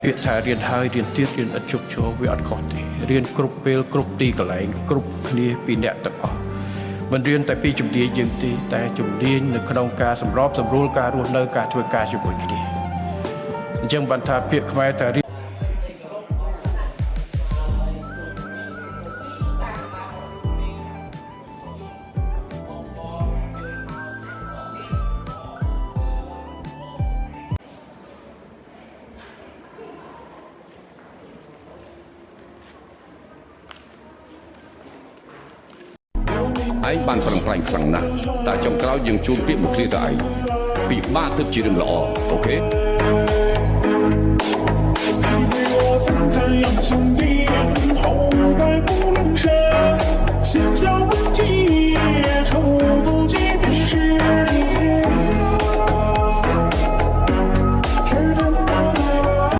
ពាក្យថារៀនហើយរៀនទៀតរៀនឥតជប់ឈរវាអត់ខុសទេរៀនគ្រប់ពេលគ្រប់ទីកន្លែងគ្រប់គ្នាពីអ្នកទាំងអស់មិនរៀនតែពីជំនាញយើងទេតែជំនាញនៅក្នុងការសម្របសម្រួលការរស់នៅការធ្វើការជាមួយគ្នាអញ្ចឹងបានថាពាក្យខ្មែរថាឯងបានប្រឹងប្រែងខ្លាំងណាស់តែចុងក្រោយយើងជួបពាក្យមកគ្នាទៅឯងពិបាកទៅជារឿងល្អអូខេ